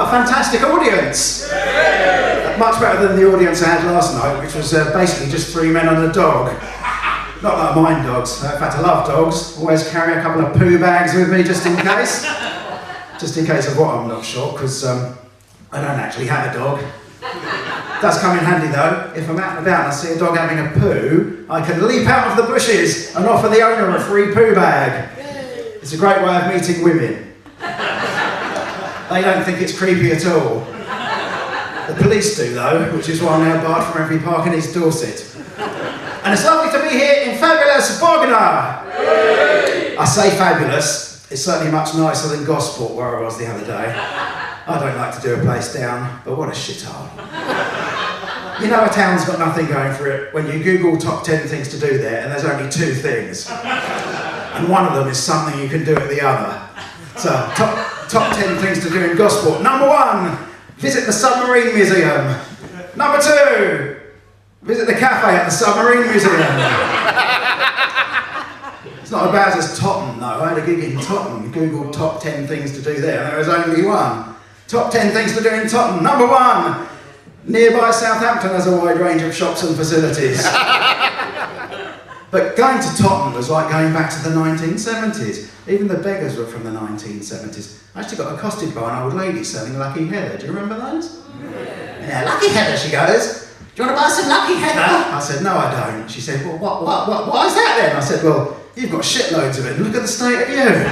What a fantastic audience! Much better than the audience I had last night, which was basically just 3 men and a dog. Not that I mind dogs, in fact I love dogs. Always carry a couple of poo bags with me just in case. Just in case of what, I'm not sure, because I don't actually have a dog. It does come in handy though. If I'm out and about and I see a dog having a poo, I can leap out of the bushes and offer the owner a free poo bag. It's a great way of meeting women. They don't think it's creepy at all. The police do though, which is why I'm now barred from every park in East Dorset. And it's lovely to be here in fabulous Bognor! I say fabulous, it's certainly much nicer than Gosport where I was the other day. I don't like to do a place down, but what a shithole. You know a town's got nothing going for it when you Google top 10 things to do there and there's only 2 things. And one of them is something you can do at the other. So, top 10 things to do in Gosport. Number 1, visit the Submarine Museum. Number 2, visit the cafe at the Submarine Museum. It's not as bad as Totton though. I had a gig in Totton, Googled top 10 things to do there, and there was only one. Top 10 things to do in Totton. Number 1, nearby Southampton has a wide range of shops and facilities. But going to Totton was like going back to the 1970s. Even the beggars were from the 1970s. I actually got accosted by an old lady selling Lucky Heather. Do you remember those? Yeah, Lucky Heather, she goes. Do you want to buy some Lucky Heather? I said, no, I don't. She said, well, what is that then? I said, well, you've got shitloads of it. Look at the state of you.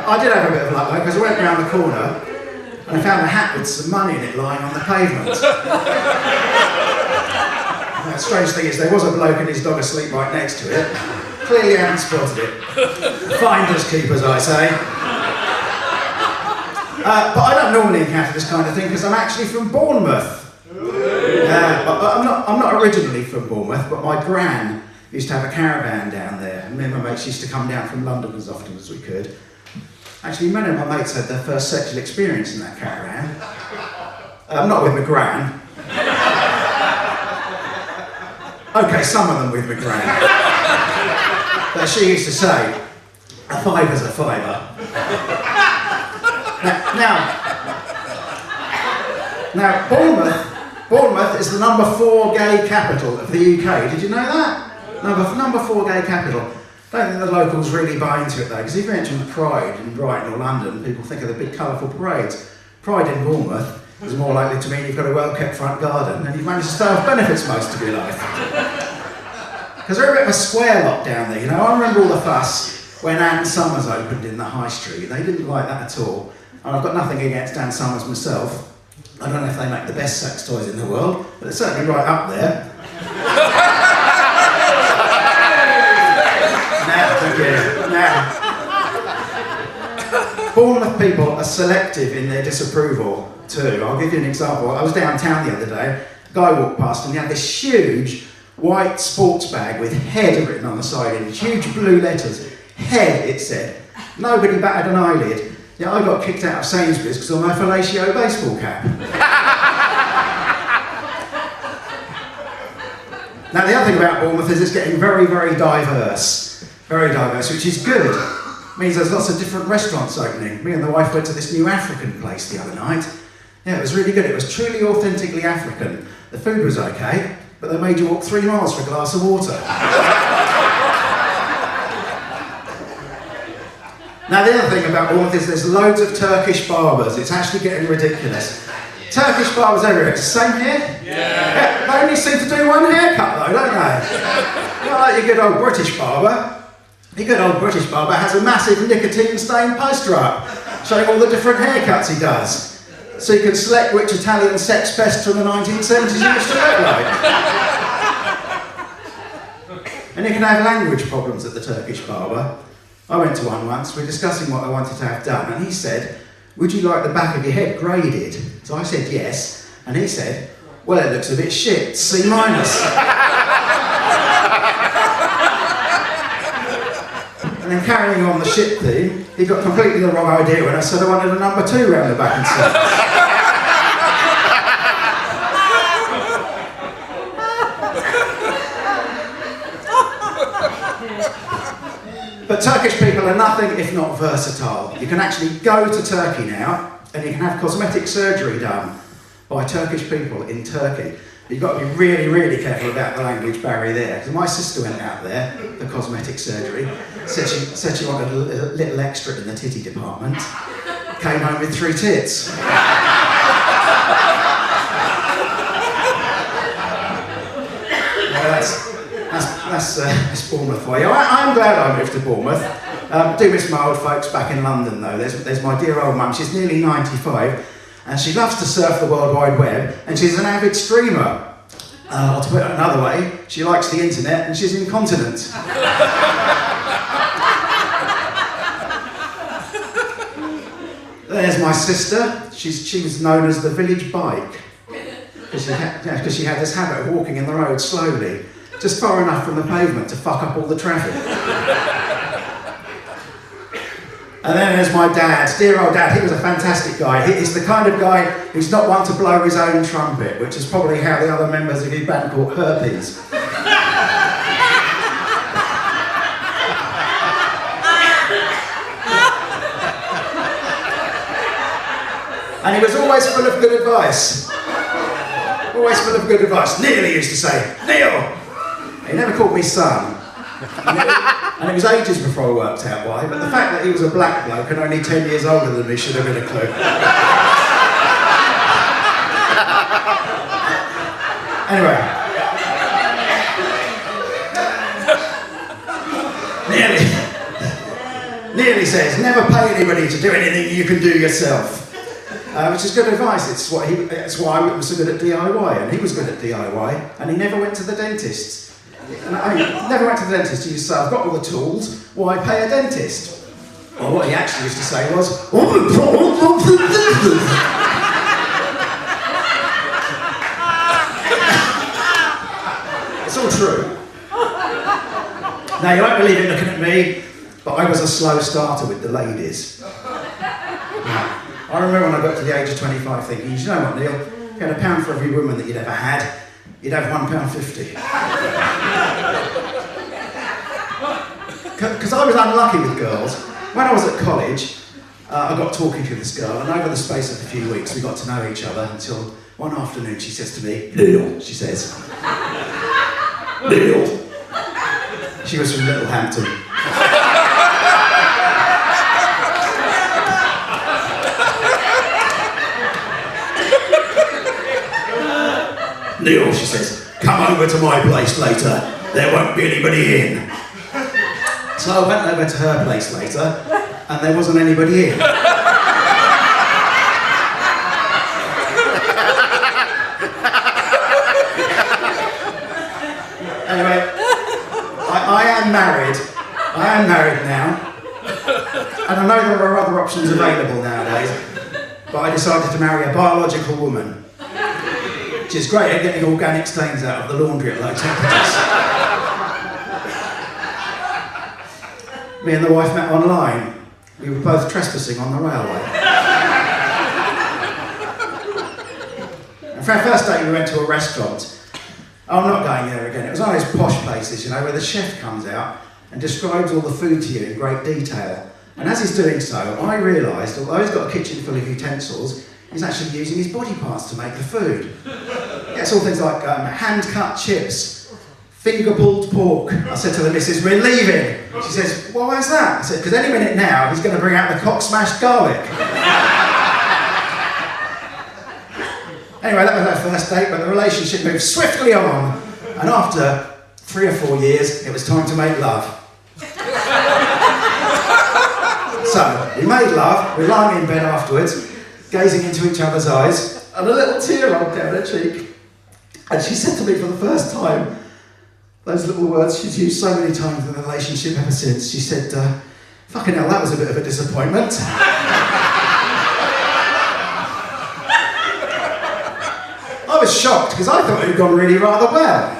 I did have a bit of luck though, because I went round the corner and I found a hat with some money in it lying on the pavement. The strange thing is, there was a bloke and his dog asleep right next to it. Clearly hadn't spotted it. Finders keepers, I say. But I don't normally encounter this kind of thing because I'm actually from Bournemouth. I'm not originally from Bournemouth, but my gran used to have a caravan down there. And me and my mates used to come down from London as often as we could. Actually, many of my mates had their first sexual experience in that caravan. Not with my gran. Okay, some of them with my gran. But she used to say, a fiver's a fiver. Now, Bournemouth is the number 4 gay capital of the UK. Did you know that? Number 4 gay capital. Don't think the locals really buy into it though, because if you mention Pride in Brighton or London, people think of the big colourful parades. Pride in Bournemouth is more likely to mean you've got a well-kept front garden and you've managed to stay off benefits most of your life. Because they're a bit of a square lot down there, you know. I remember all the fuss when Ann Summers opened in the High Street. They didn't like that at all. And I've got nothing against Ann Summers myself. I don't know if they make the best sex toys in the world, but it's certainly right up there. Now, Bournemouth people are selective in their disapproval too. I'll give you an example. I was downtown the other day, a guy walked past and he had this huge white sports bag with head written on the side in huge blue letters. Head, it said. Nobody batted an eyelid. Yeah, I got kicked out of Sainsbury's because of my fellatio baseball cap. Now the other thing about Bournemouth is it's getting very, very diverse. Very diverse, which is good. It means there's lots of different restaurants opening. Me and the wife went to this new African place the other night. Yeah, it was really good. It was truly authentically African. The food was okay, but they made you walk 3 miles for a glass of water. Now the other thing about Bournemouth is there's loads of Turkish barbers. It's actually getting ridiculous. Turkish barbers everywhere. It's the same here? Yeah. They only seem to do one haircut though, don't they? Not like your good old British barber. Your good old British barber has a massive nicotine-stained poster up showing all the different haircuts he does. So you can select which Italian sex pest from the 1970s you wish to look like. And you can have language problems at the Turkish barber. I went to one once, we were discussing what I wanted to have done, and he said, would you like the back of your head graded? So I said yes, and he said, well, it looks a bit shit, C-. And then carrying on the shit theme, he got completely the wrong idea when I said I wanted a number 2 round the back and sides. But Turkish people are nothing if not versatile. You can actually go to Turkey now and you can have cosmetic surgery done by Turkish people in Turkey. But you've got to be really, really careful about the language barrier there. Because my sister went out there for cosmetic surgery, said she wanted a little extra in the titty department, came home with 3 tits. That's Bournemouth for you. I'm glad I moved to Bournemouth. Do miss my old folks back in London though. There's my dear old mum. She's nearly 95 and she loves to surf the World Wide Web and she's an avid streamer. Or to put it another way, she likes the internet and she's incontinent. There's my sister. She was known as the village bike because she had this habit of walking in the road slowly, just far enough from the pavement to fuck up all the traffic. And then there's my dad, dear old dad. He was a fantastic guy. He's the kind of guy who's not one to blow his own trumpet, which is probably how the other members of his band caught herpes. And he was always full of good advice. Always full of good advice. Neil, he used to say, Neil! He never called me son. And it was ages before I worked out why, but the fact that he was a black bloke and only 10 years older than me should have been a clue. Anyway. Nearly says, never pay anybody to do anything you can do yourself. Which is good advice. It's why I was so good at DIY, and he was good at DIY, and he never went to the dentist. And I never went to the dentist. He used to say, I've got all the tools, why pay a dentist? Well, what he actually used to say was, it's all true. Now, you won't believe it looking at me, but I was a slow starter with the ladies. I remember when I got to the age of 25 thinking, you know what, Neil? You had £1 for every woman that you'd ever had, you'd have £1.50. Because I was unlucky with girls. When I was at college, I got talking to this girl, and over the space of a few weeks, we got to know each other until one afternoon she says to me, Neil, she says. Neil. She was from Littlehampton. Neil, she says, come over to my place later. There won't be anybody in. So I went over to her place later, and there wasn't anybody in. Anyway, I am married. I am married now. And I know there are other options available nowadays, but I decided to marry a biological woman. Which is great at getting organic stains out of the laundry at low temperatures. Me and the wife met online. We were both trespassing on the railway. And for our first date, we went to a restaurant. I'm not going there again. It was one of those posh places, you know, where the chef comes out and describes all the food to you in great detail. And as he's doing so, I realised, although he's got a kitchen full of utensils, he's actually using his body parts to make the food. Yeah, it's all things like hand-cut chips, finger-pulled pork. I said to the missus, we're leaving. She says, well, why's that? I said, because any minute now, he's going to bring out the cock-smashed garlic. Anyway, that was our first date, but the relationship moved swiftly on. And after 3 or 4 years, it was time to make love. So, we made love, we were lying in bed afterwards, gazing into each other's eyes, and a little tear rolled down her cheek. And she said to me for the first time, those little words she's used so many times in the relationship ever since, she said, fucking hell, that was a bit of a disappointment. I was shocked, because I thought it had gone really rather well.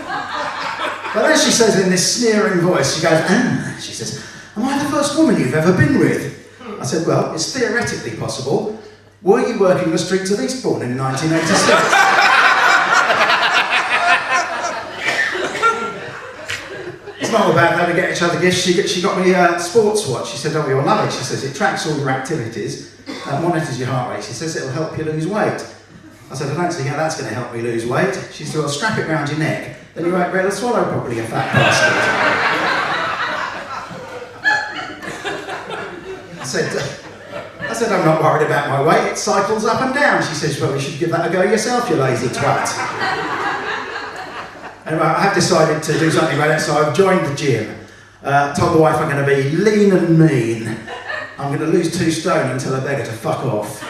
But then she says in this sneering voice, she goes, she says, am I the first woman you've ever been with? I said, well, it's theoretically possible. Were you working the streets of Eastbourne in 1986? It's not feel bad though to get each other gifts. She got me a sports watch. She said, oh, you'll love it. She says, it tracks all your activities, monitors your heart rate. She says, it'll help you lose weight. I said, I don't see how that's going to help me lose weight. She said, well, strap it round your neck, then you won't be able to swallow properly, you fat bastard. I said, I'm not worried about my weight, it cycles up and down. She says, well, you should give that a go yourself, you lazy twat. Anyway, I have decided to do something about it, so I've joined the gym. Told the wife I'm going to be lean and mean. I'm going to lose 2 stone until I beg her to fuck off.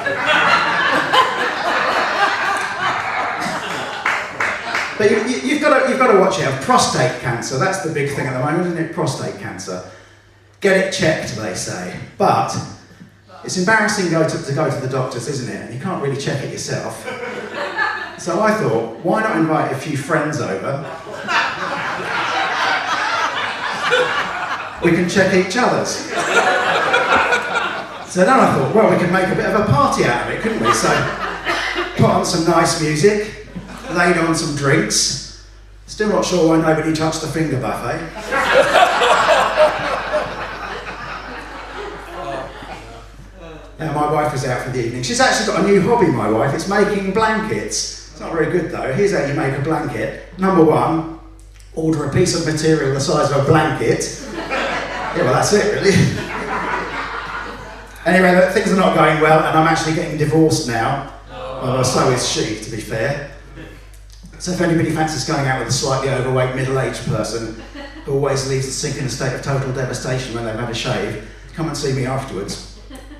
But you've got to watch out. Prostate cancer, that's the big thing at the moment, isn't it? Prostate cancer. Get it checked, they say. But it's embarrassing to go to the doctors, isn't it? And you can't really check it yourself. So I thought, why not invite a few friends over? We can check each other's. So then I thought, well, we could make a bit of a party out of it, couldn't we? So put on some nice music, laid on some drinks. Still not sure why nobody touched the finger buffet. Now my wife was out for the evening. She's actually got a new hobby, my wife. It's making blankets. It's not very good though. Here's how you make a blanket. Number 1, order a piece of material the size of a blanket. Yeah, well that's it really. Anyway, things are not going well and I'm actually getting divorced now. Well, so is she, to be fair. So if anybody fancies going out with a slightly overweight middle-aged person who always leaves the sink in a state of total devastation when they've had a shave, come and see me afterwards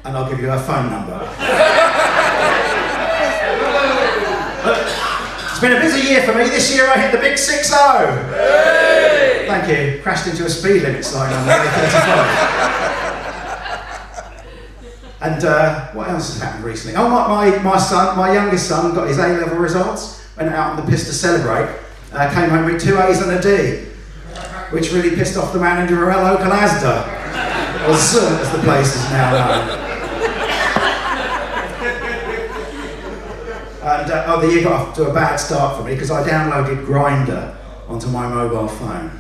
and I'll give you her phone number. It's been a busy year for me. This year I hit the big 6-0. Hey! Thank you. Crashed into a speed limit sign on nearly 35. And what else has happened recently? Oh, my youngest son got his A-level results, went out on the piss to celebrate, came home with 2 A's and a D, which really pissed off the manager of our local Asda, or Sun as the place is now known. And the year got off to a bad start for me because I downloaded Grindr onto my mobile phone.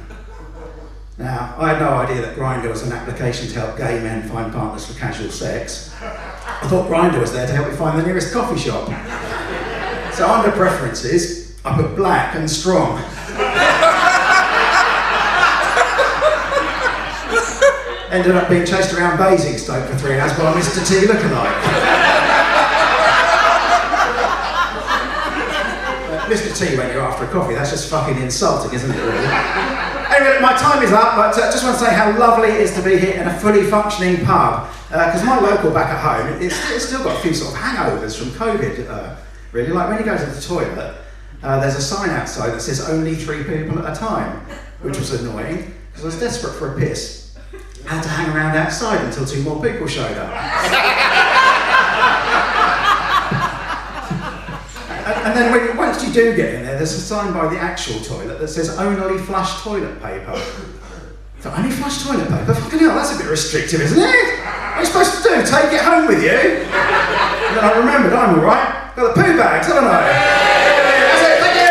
Now, I had no idea that Grindr was an application to help gay men find partners for casual sex. I thought Grindr was there to help me find the nearest coffee shop. So under preferences, I put black and strong. Ended up being chased around Basingstoke for 3 hours by a Mr. T lookalike. Mr. T when you're after a coffee, that's just fucking insulting, isn't it really? Anyway, my time is up, but I just want to say how lovely it is to be here in a fully functioning pub. Because my local back at home, it's still got a few sort of hangovers from COVID, really. Like when you go to the toilet, there's a sign outside that says only 3 people at a time, which was annoying, because I was desperate for a piss. I had to hang around outside until 2 more people showed up. And then once you do get in there, there's a sign by the actual toilet that says only flush toilet paper. So only flush toilet paper? Fucking hell, that's a bit restrictive, isn't it? What are you supposed to do? Take it home with you? And then I remembered, I'm alright. Got the poo bags, haven't I? That's it, thank you!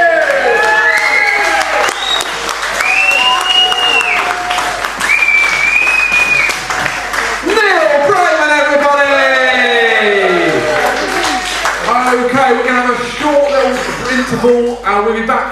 Neil Braeman, everybody! Okay, we're going to have a short little interval and we'll be back.